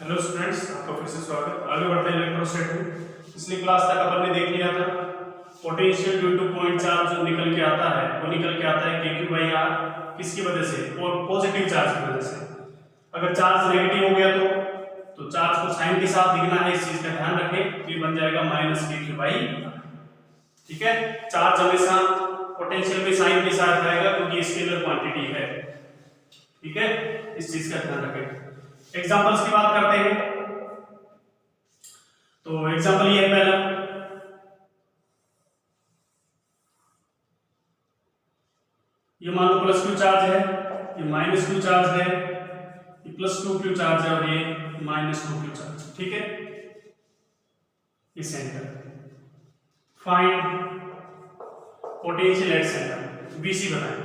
Hello students, आपका फिर से स्वागत। आगे बढ़ते हैं इलेक्ट्रोस्टैट में। पिछली क्लास तक अपन ने देख लिया था potential due to point charge जो निकल के आता है वो निकल के आता है Q/R किसकी वजह से, और पॉजिटिव चार्ज की वजह से। अगर चार्ज नेगेटिव हो गया तो चार्ज को साइन के साथ लिखना है, इस चीज का ध्यान रखें। तो ये बन जाएगा -KQ/R। ठीक है, चार्ज हमेशा पोटेंशियल में साइन के साथ आएगा क्योंकि स्केलर क्वांटिटी है। ठीक है, इस चीज का ध्यान रखें। एग्जांपल्स की बात करते हैं। तो एग्जांपल ये है पहला, ये मान लो +Q चार्ज है, ये -Q चार्ज है, ये +2Q चार्ज है और ये -2Q चार्ज। ठीक है, ये centre. Find potential at centre, BC बताएं।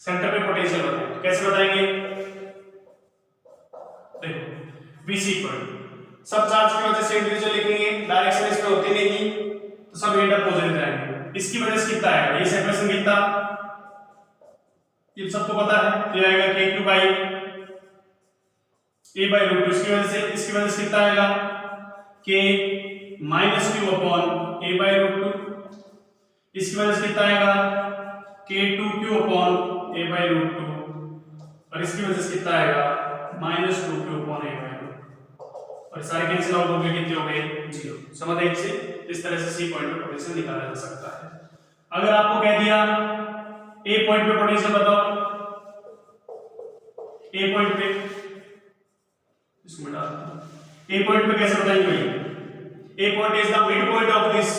सेंटर पे पोटेंशियल बताएं, तो कैसे बताएंगे? देखो BC इक्वल सब चार्ज की वजह से इंडिविजुअल लिखेंगे, डायरेक्शन इसमें होती नहीं तो सब एंड अप पॉजिटिव जाएंगे। इसकी वजह से कितना आएगा, ये सेपरेशन कितना, ये सबको पता है, तो ये आएगा KQ/A/√2। इसकी वजह से कितना आएगा, K -Q/A/√2। इसकी वजह से कितना आएगा, K2Q/A/√2। और इसकी वजह से कितना आएगा, -2Q/A/√2। और सारे कैंसिल आउट हो गए, कितने हो गए, 0। समझ आए इससे? इस तरह से C पॉइंट पे पोटेंशियल निकाला जा सकता है। अगर आपको कह दिया A पॉइंट पे पोटेंशियल बताओ, A पॉइंट पे, इसको मिटा देता हूं। A पॉइंट पे कैसे बताएंगे भाई? A point is the mid point of this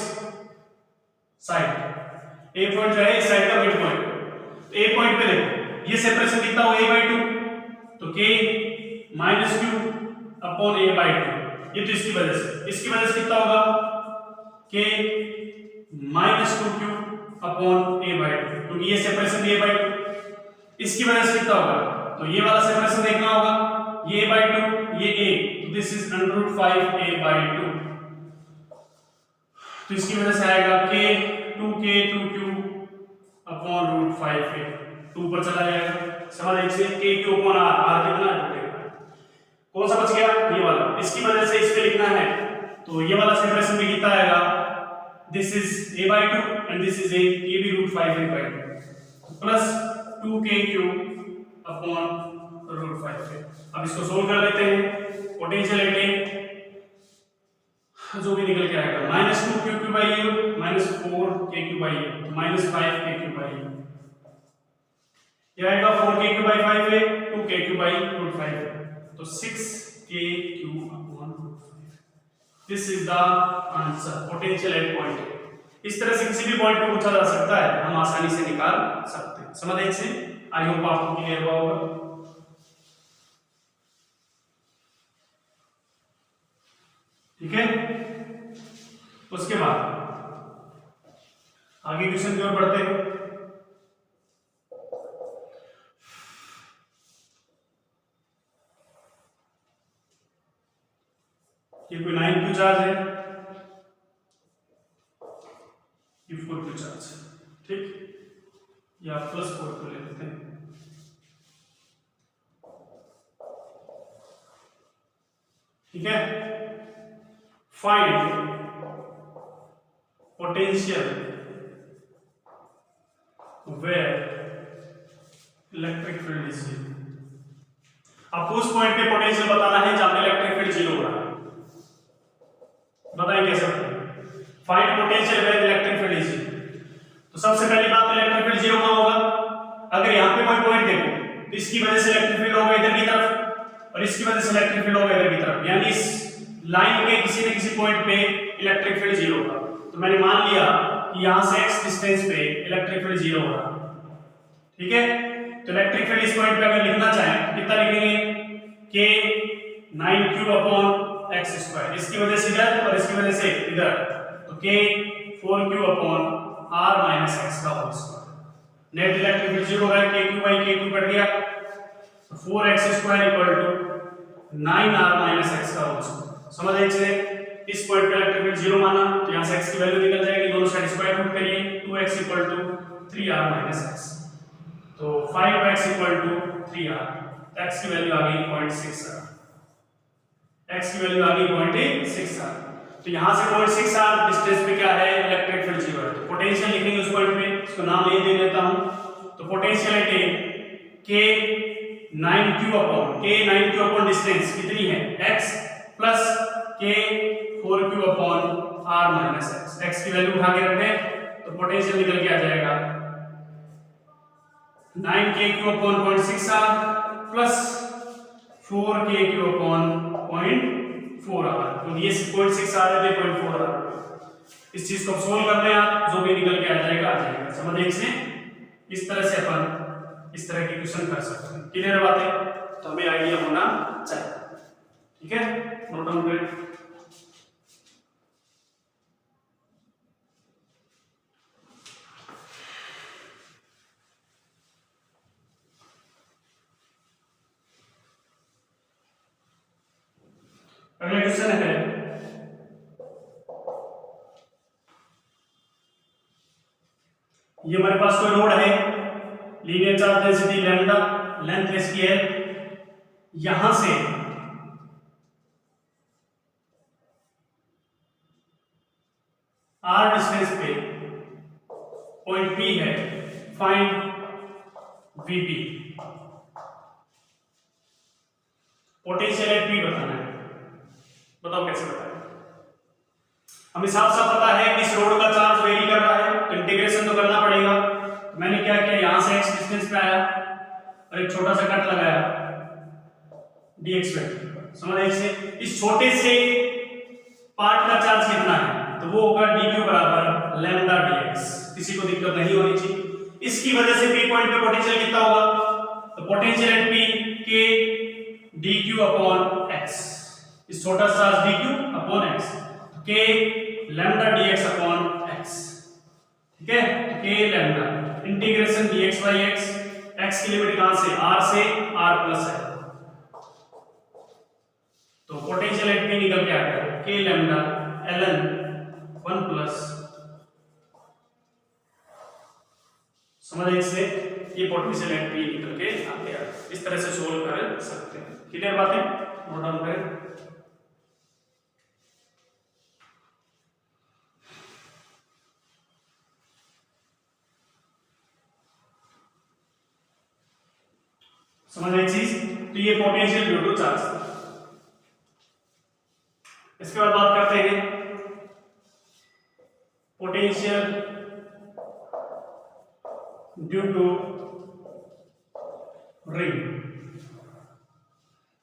side. A point जो है इस साइड का मिड पॉइंट। A पॉइंट पे देखो, ये सेपरेशन कितना हो, A/2, तो K -Q/A/2। ये तो इसकी वजह से कितना होगा, K -2Q/A/2, क्योंकि ये सेपरेशन A/2। इसकी वजह से कितना होगा, तो ये वाला सेपरेशन देखना होगा, ये A/2, ये A, तो दिस इज √5A/2। तो इसकी वजह से आएगा K 2K/2Q/√5A, 2 पर चला जाएगा। समझ लीजिए, KQ/R, R कितना है, कौन सा बच गया, ये वाला। इसकी वजह से इस पे लिखना है, तो ये वाला सेपरेशन भी कितना आएगा, this is A/2 and this is A, ये भी √5A/2 प्लस 2KQ/√5A। अब इसको सोल्व कर लेते हैं। पोटेंशियल एट A जो भी निकल के आएगा, -2KQ/A -4KQ/A, तो -5KQ/A। ये आएगा 4KQ/5A 2KQ/√5A, तो 6KQ/√5। This is the answer, potential at point. इस तरह से किसी भी पॉइंट पे पूछा जा सकता है, हम आसानी से निकाल सकते हैं। समझ आए इसे? आई होप आपको क्लियर हुआ होगा। ठीक है, उसके बाद आगे क्वेश्चन की ओर बढ़ते हैं। ये कोई 9Q चार्ज है, ये 4Q चार्ज है। ठीक, या +4 को ले लेते हैं। ठीक है, find potential where electric field is 0। आपको उस पॉइंट पे पोटेंशियल बताना है जहां पे इलेक्ट्रिक फील्ड 0 हो रहा है। बताइए कैसे बताएं? Find potential where electric field is 0। तो सबसे पहली बात, इलेक्ट्रिक फील्ड 0 कहां होगा? अगर यहां पे कोई पॉइंट देखो तो इसकी वजह से इलेक्ट्रिक फील्ड होगा इधर की तरफ और इसकी वजह से इलेक्ट्रिक फील्ड होगा इधर की तरफ, यानी इस लाइन के किसी न किसी पॉइंट पे इलेक्ट्रिक फील्ड 0 होगा। तो मैंने मान लिया कि यहां से x डिस्टेंस पे इलेक्ट्रिक फील्ड 0 हो रहा है। ठीक है, तो इलेक्ट्रिक फील्ड इस पॉइंट पे अगर लिखना चाहें तो कितना लिखेंगे, K 9Q/x²। इसकी वजह से इधर और इसकी वजह से इधर, तो K 4Q/R - x²। Net electric field 0 है, KQ/KQ कट गया, तो 4x² = 9R - x²। समझ आए इसे? इस पॉइंट पे इलेक्ट्रिक फील्ड 0 माना, तो यहां से x की वैल्यू निकल जाएगी, दोनों साइड स्क्वायर रूट करिए, 2x = 3R - x, तो 5x = 3R। x की वैल्यू आ गई 0.6r, x की वैल्यू आ गई 0.6r। तो यहां से 0.6r डिस्टेंस पे क्या है, इलेक्ट्रिक फील्ड 0 है। तो पोटेंशियल लिखेंगे उस पॉइंट पे, इसको नाम ये दे देता हूं। तो पोटेंशियल है k 9q अपॉन डिस्टेंस कितनी है x plus k 4q upon r minus x की वैल्यू उठा के रखें तो पोटेंशियल निकल के आ जाएगा 9kq upon 0.6r plus 4kq upon 0.4r। तो ये 0.6r है, 0.4r। इस चीज को सोल्व कर लें आप, जो भी निकल के आ जाएगा। समझ इससे इस तरह से अपन इस तरह के क्वेश्चन कर सकते हैं। क्लियर बात है? तो हमें आइडिया होना चाहिए। ठीक है, नोट डाउन करें। अगला क्वेश्चन है, ये हमारे पास कोई रोड है, linear charge density lambda, length इसकी है, यहां से r डिस्टेंस पे पॉइंट P है, find Vp। Potential at P बताना है। बताओ कैसे बताएं? हमें साफ साफ पता है कि इस रोड का चार्ज वेरी कर रहा है, तो इंटीग्रेशन तो करना पड़ेगा। तो मैंने क्या किया, यहां से x डिस्टेंस पे आया और एक छोटा सा कट लगाया dx वेक्टर। समझ ऐसे इस छोटे से पार्ट का चार्ज कितना है, तो वो होगा dq बराबर लैम्डा dx। किसी को दिक्कत नहीं होनी चाहिए। इसकी वजह से P पॉइंट पे पोटेंशियल कितना होगा, तो potential at P k dq upon x, इस छोटा सा चार्ज dq अपॉन x, तो k lambda dx upon x। ठीक है, तो k lambda integration dx by x, x की लिमिट कहां से, r से r प्लस है, तो पोटेंशियल एट P निकल के आ गया k लैम्डा ln 1 प्लस। समझ इससे ये पोटेंशियल एट P निकल के आ गया। इस तरह से सोल्व कर सकते हैं। क्लियर बात है? नोट डाउन करें। समझ आई चीज? तो ये पोटेंशियल ड्यू टू चार्ज। इसके बाद बात करते हैं potential due to ring.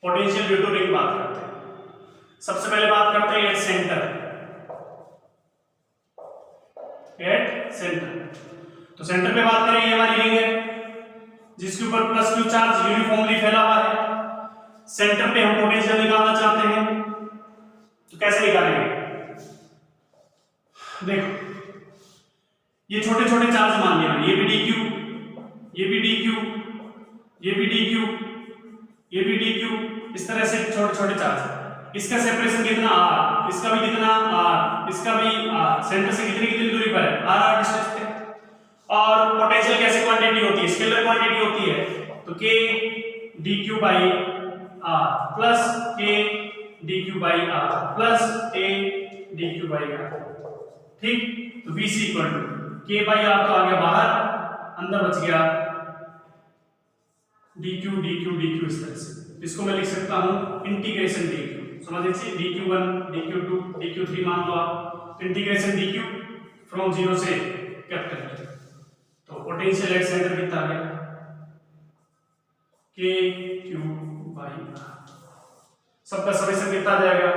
Potential due to ring बात करते हैं। सबसे पहले बात करते हैं एट सेंटर। एट सेंटर, तो सेंटर पे बात करें, ये हमारी रिंग है जिसके ऊपर प्लस क्यू चार्ज यूनिफॉर्मली फैला हुआ है। सेंटर पे हम पोटेंशियल निकालना चाहते हैं, तो कैसे निकालेंगे? देखो, ये छोटे छोटे चार्ज मान लिया, ये भी dq, ये भी dq, ये भी dq, ये भी dq, इस तरह से छोटे छोटे चार्ज। इसका सेपरेशन कितना r, इसका भी कितना r, इसका भी r। सेंटर से कितनी कितनी दूरी पर है, r डिस्टेंस पे। और पोटेंशियल कैसे क्वांटिटी होती है, स्केलर क्वांटिटी होती है, तो k dq by r plus k dq by r plus a dq by r। ठीक, तो vc equal to k by r तो आ गया बाहर, अंदर बच गया dq dq dq। इस तरह से इसको मैं लिख सकता हूं इंटीग्रेशन dq। समझ लीजिए dq1 dq2 dq3 मान लो आप, इंटीग्रेशन dq फ्रॉम 0 से कैपिटल। तो पोटेंशियल एट सेंटर कितना आ गया, k q बाई r। सबका समेशन कितना आ जाएगा,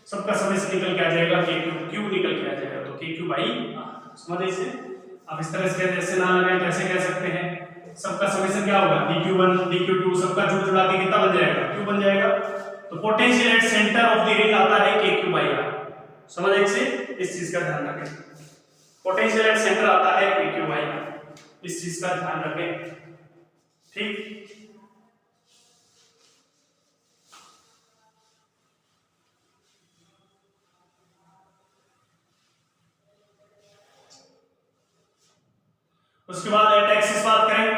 सबका समेशन निकल के आ जाएगा k q निकल के आ जाएगा, तो k q बाई r। समझ इसे? अब इस तरह से जैसे ना लगाएं तो ऐसे कह सकते हैं, सबका समेशन क्या होगा, dq1 dq2 सबका जुड़ जुड़ा के कितना बन जाएगा, q बन जाएगा। तो potential at centre of the ring आता है k q बाई r। समझ इसे? इस चीज का ध्यान रखें, पोटेंशियल एट सेंटर आता है k q बाई r, इस चीज का ध्यान रखें। ठीक, उसके बाद एट एक्सिस बात करें,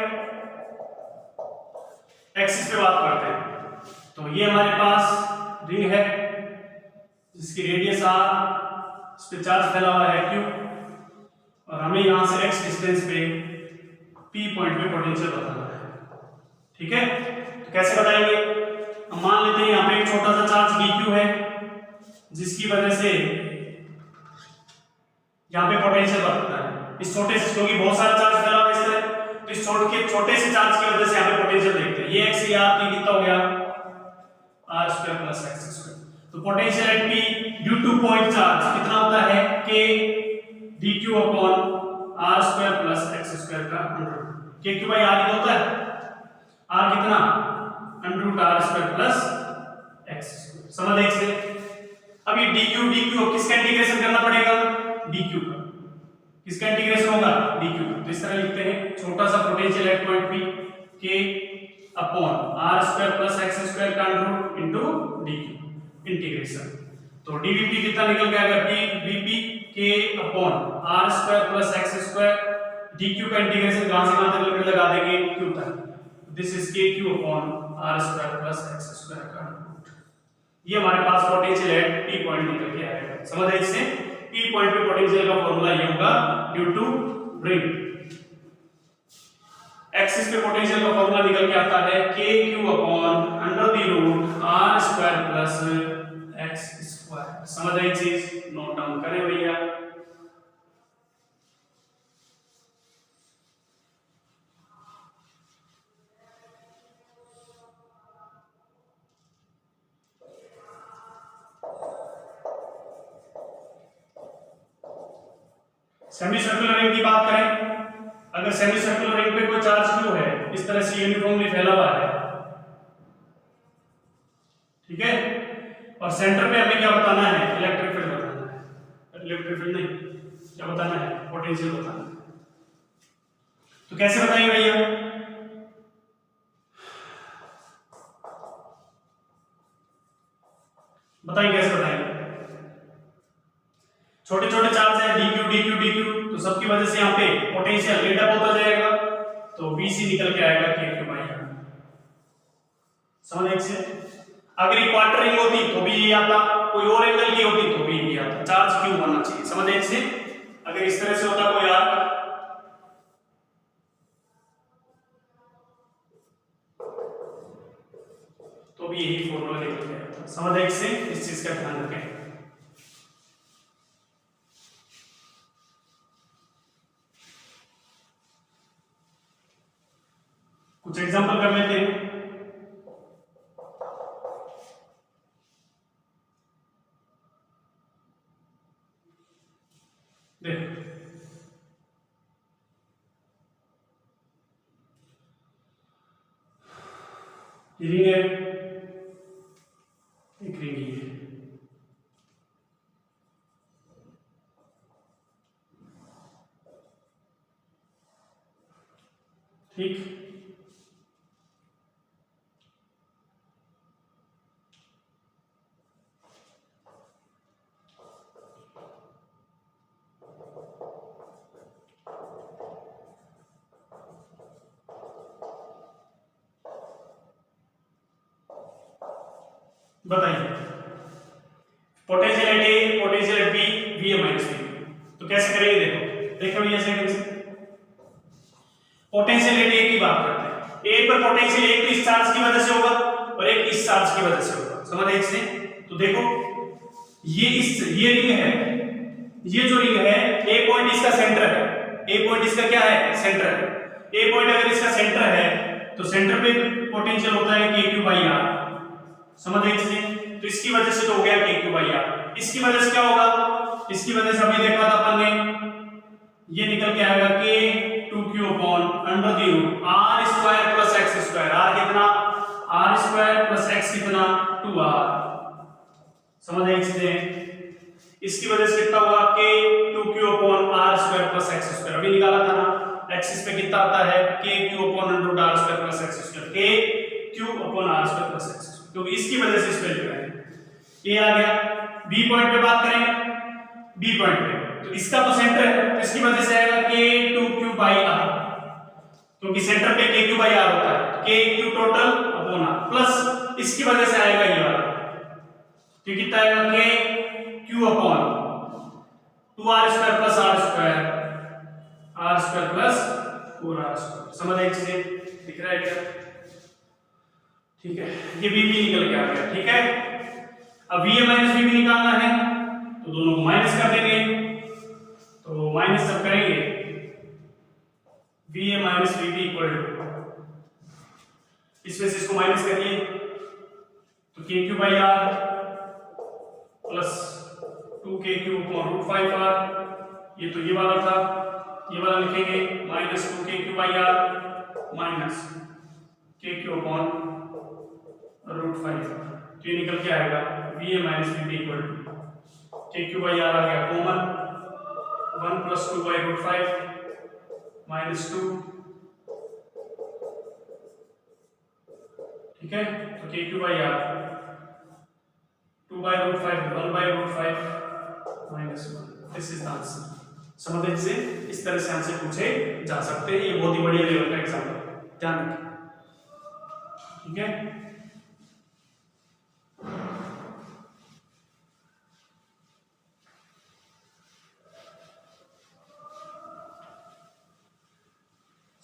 एक्सिस पे बात करते हैं, तो ये हमारे पास रिंग है जिसकी रेडियस r, इस पे चार्ज फैला हुआ है q, और हमें यहां से x डिस्टेंस पे p पॉइंट पे पोटेंशियल बताना है। ठीक है, तो कैसे बताएंगे? हम मान लेते हैं यहाँ पे एक छोटा सा चार्ज dq है जिसकी वजह से यहाँ पे पोटेंशियल बताता है। इस छोटे से, क्योंकि बहुत सारा चार्ज फैला हुआ है इस तरह, तो इस छोटे से चार्ज की वजह से यहाँ पे पोटेंशियल देखते हैं। ये x r p कितना हो गया r square plus x square. तो potential at p due to point charge कितना होता है k dq upon r square plus x square का under k q by r कितना होता है, r कितना under root r square plus x square. समझ एक से? अब ये dq किसका इंटीग्रेशन करना पड़ेगा? dq का। किसका इंटीग्रेशन होगा? dq का। तो इस तरह लिखते हैं, छोटा सा potential at point p k upon r square plus x square का under root into dq integration. तो dvp कितना निकल के आएगा? p vp k upon r square plus x square, dq का इंटीग्रेशन कहां से कहां तक लिमिट लगा देंगे? q तक। This is kq upon r square plus x square का अंडर रूट। ये हमारे पास पोटेंशियल एट p पॉइंट निकल के आएगा। समझ आए इससे? p पॉइंट पे पोटेंशियल का फार्मूला ये होगा ड्यू टू रिंग। एक्सिस पे पोटेंशियल का फार्मूला निकल के आता है kq upon under the root r square plus x square. समझ आई चीज? नोट डाउन करें भैया। सेमी सर्कुलर रिंग की बात करें, अगर सेमी सर्कुलर रिंग पे कोई चार्ज q है, इस तरह से यूनिफॉर्मली फैला हुआ है, ठीक है, और सेंटर पे हमें क्या बताना है? इलेक्ट्रिक फील्ड बताना है। इलेक्ट्रिक फील्ड नहीं, क्या बताना है? पोटेंशियल बताना है। तो कैसे बताएंगे भैया? बताइए कैसे बताएंगे? छोटे छोटे चार्ज है dq, तो सबकी वजह से यहाँ पे पोटेंशियल बिल्ड अप होता जाएगा, तो Vc निकल के आएगा kq बाई r। समझ एक से? अगर ये क्वार्टर रिंग होती तो भी ये आता, कोई और एंगल की होती तो भी ये आता। चार्ज क्यों होना चाहिए? समझ एक से? अगर इस तरह से होता कोई आर्क, तो भी यही फॉर्मूला निकल के आता। समझ एक से? इस चीज का ध्यान रखें। कुछ एग्जांपल कर लेते हैं। देखो, ये रिंग है, एक रिंग ही है, ठीक। बताइए potential at A, potential at B, V A minus V. तो कैसे करेंगे? देखो भैया सेकंड से पोटेंशियल एट ए की बात करते हैं। ए पर पोटेंशियल एक तो इस चार्ज की वजह से होगा और एक इस चार्ज की वजह से होगा। समझ एक से? तो देखो ये रिंग है, ये जो रिंग है, ए पॉइंट इसका सेंटर है, ए पॉइंट इसका क्या है? सेंटर है। ए पॉइंट अगर इसका सेंटर है तो सेंटर पे पोटेंशियल होता है kq बाई r। समझ एक से? तो इसकी वजह से तो हो गया kq बाई r। इसकी वजह से क्या होगा? इसकी वजह से अभी देखा था अपन ने, ये निकल के आएगा k 2q upon under the root r square plus x square. r कितना? r स्क्वायर प्लस x कितना? 2r। समझ एक से? इसकी वजह से कितना होगा? k 2q upon r square plus x square. अभी निकाला था ना, एक्सिस पे कितना आता है? kq upon under root r square plus x square, k q upon r square plus x square, क्योंकि इसकी वजह से इस वैल्यू पे आएगा। ये आ गया। बी पॉइंट पे बात करेंगे, बी पॉइंट पे तो इसका तो सेंटर है, तो इसकी वजह से आएगा k 2q बाई r, क्योंकि सेंटर पे kq बाई r होता है। kq total upon R plus इसकी वजह से आएगा ये वाला, तो कितना आएगा के Q upon 2r² plus r² plus 4r²। समझ आई चीजें, दिख रहा है क्या? ठीक है, ये b भी निकल के आ गया। ठीक है, अब va माइनस bb निकालना है तो दोनों को माइनस कर देंगे, तो माइनस जब करेंगे va minus bb equal to, इसमें से इसको माइनस करिए तो kq by r plus 2kq upon √5r, ये तो ये वाला था, ये वाला लिखेंगे minus 2kq by r minus kq upon √5r, तो ये निकल के आएगा va minus bb equal to kq by r आ गया कॉमन 1 प्लस 2 बाई √5 माइनस 2। ठीक है, तो kq by r 2 by √5 1 by √5 minus 1, this is the answer. समझ लीजिए, इस तरह से आंसर पूछे जा सकते हैं, ये बहुत ही बढ़िया लेवल का एग्जाम है, ध्यान रखिए। ठीक है,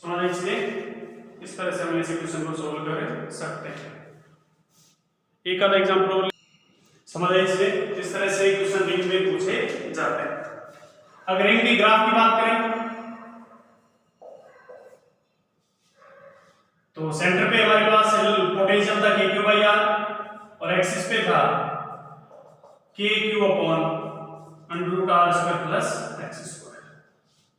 समझ लीजिए, इस तरह से हम ऐसे क्वेश्चन को सोल्व कर सकते हैं। एक आधा एग्जांपल और समझ लीजिए, इस तरह से क्वेश्चन रिंग में पूछे जाते हैं। अगर रिंग की ग्राफ की बात करें तो सेंटर पे हमारे पास पोटेंशियल था kq बाई r और एक्सिस पे था kq upon √r² plus x²।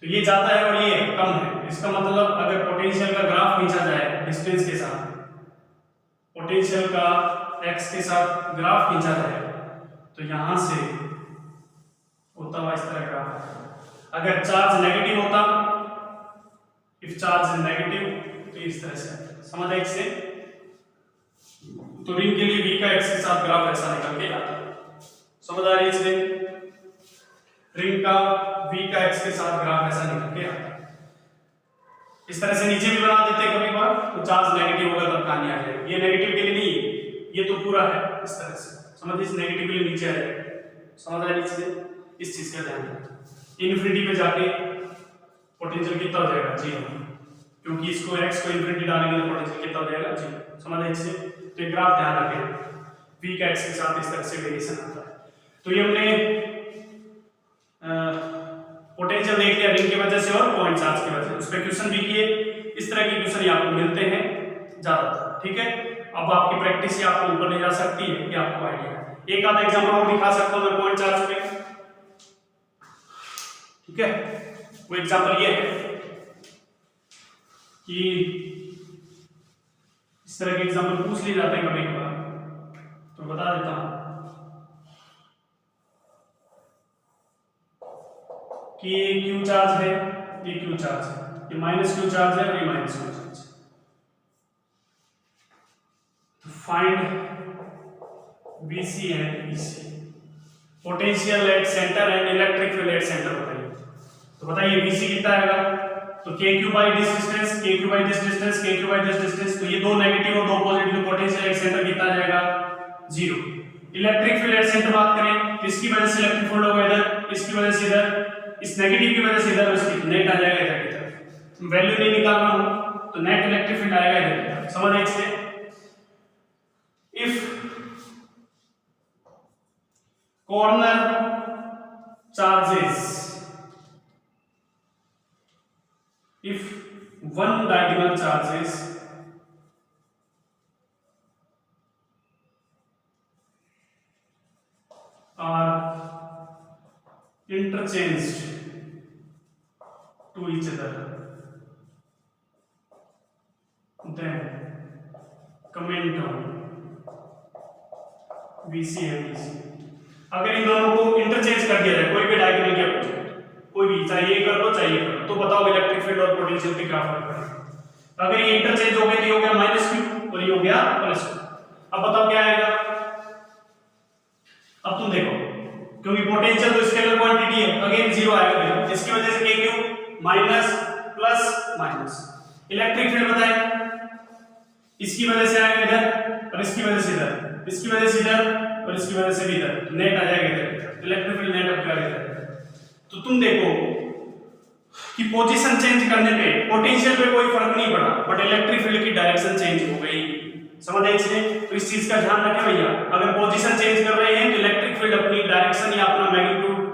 तो ये जाता है और ये कम है, इसका मतलब अगर पोटेंशियल का ग्राफ खींचा जाए डिस्टेंस के साथ, पोटेंशियल का x के साथ ग्राफ खींचा जाए तो यहां से होता हुआ इस तरह ग्राफ। अगर चार्ज नेगेटिव होता, इफ चार्ज इज नेगेटिव, तो इस तरह से समझ आए इससे। तो रिंग के लिए v का x के साथ ग्राफ ऐसा निकल के आता है, समझ आ रही है इससे। रिंग का v का x के साथ ग्राफ ऐसा निकल के आता है, इस तरह से नीचे भी बना देते हैं कभी बार, तो चार्ज नेगेटिव होगा तब कहानी आ जाएगी। ये नेगेटिव के लिए नहीं है, ये तो पूरा है इस तरह से, समझ इस नेगेटिव के लिए नीचे आ जाएगा। समझ आ रही है, इस चीज का ध्यान रखें। इन्फिनिटी पे जाके पोटेंशियल कितना हो जाएगा 0, क्योंकि इसको x को इन्फिनिटी डालेंगे तो पोटेंशियल कितना हो जाएगा 0। समझ आए इससे, तो ये ग्राफ ध्यान रखें, v का x के साथ इस तरह से वेरिएशन आता है। तो ये हमने पोटेंशियल देख लिया रिंग की वजह से और पॉइंट चार्ज की वजह से, उस पर क्वेश्चन भी किए। इस तरह के क्वेश्चन आपको मिलते हैं ज्यादातर। ठीक है, अब आपकी प्रैक्टिस ही आपको ऊपर ले जा सकती है, ये आपको आइडिया है। एक आधा एग्जांपल और दिखा सकता हूं मैं पॉइंट चार्ज पे। ठीक है, वो एग्जांपल ये है कि इस तरह के एग्जांपल पूछ लिए जाते हैं कभी कभार, तो बता देता हूं कि ये क्यू चार्ज है, ये क्यू चार्ज है, ये माइनस क्यू चार्ज है और ये माइनस क्यू चार्ज है। तो find VC and EC, potential at centre and electric field at centre बताइए। तो बताइए VC कितना आएगा, तो KQ by this distance, KQ by this distance, KQ by this distance, तो ये दो नेगेटिव और दो पॉजिटिव, पोटेंशियल एट सेंटर कितना आ जाएगा 0। इलेक्ट्रिक फील्ड एट सेंटर बात करें तो इसकी वजह से इलेक्ट्रिक फील्ड होगा इधर, इसकी वजह से इधर, इस नेगेटिव की वजह से इधर, उसकी नेट आ जाएगा इधर की तरफ। वैल्यू नहीं निकालना हो तो नेट इलेक्ट्रिक फील्ड आएगा इधर की तरफ। समझ आए इससे। If corner charges, if one diagonal charges are interchanged to each other, then comment on VC and EC। अगर इन दोनों को इंटरचेंज कर दिया जाए, कोई भी डायगोनल के अपोजिट, कोई भी, चाहे ये कर लो चाहे ये कर लो, तो बताओ इलेक्ट्रिक फील्ड और पोटेंशियल पे क्या फर्क पड़ेगा। अगर ये इंटरचेंज हो गए तो ये हो गया -q और ये हो गया +q। अब बताओ क्या आएगा। अब तुम देखो, क्योंकि पोटेंशियल तो स्केलर क्वांटिटी है, अगेन 0 आएगा, इसकी वजह से kq minus plus minus. Electric field बताएं, इसकी वजह से आएगा इधर और इसकी वजह से इधर, इसकी वजह से इधर और इसकी वजह से भी इधर, नेट आ जाएगा इधर, इलेक्ट्रिक फील्ड नेट आपका इधर। तो तुम देखो कि पोजीशन चेंज करने पे पोटेंशियल पे कोई फर्क नहीं पड़ा, बट इलेक्ट्रिक फील्ड की डायरेक्शन चेंज हो गई। समझ आई इसलिए? तो इस चीज का ध्यान रखें भैया, अगर पोजीशन चेंज कर रहे हैं तो इलेक्ट्रिक फील्ड अपनी डायरेक्शन या अपना मैग्नीट्यूड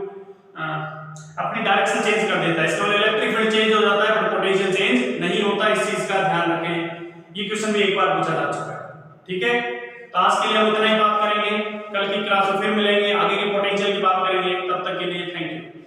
अपनी डायरेक्शन चेंज कर देता है, इसका मतलब इलेक्ट्रिक फील्ड चेंज हो जाता है बट पोटेंशियल चेंज नहीं होता। इस चीज का ध्यान रखें, ये क्वेश्चन भी एक बार पूछा जा चुका है। ठीक है, तो आज के लिए हम इतना ही बात करेंगे, कल की क्लास में फिर मिलेंगे, आगे की पोटेंशियल की बात करेंगे। तब तक के लिए थैंक यू।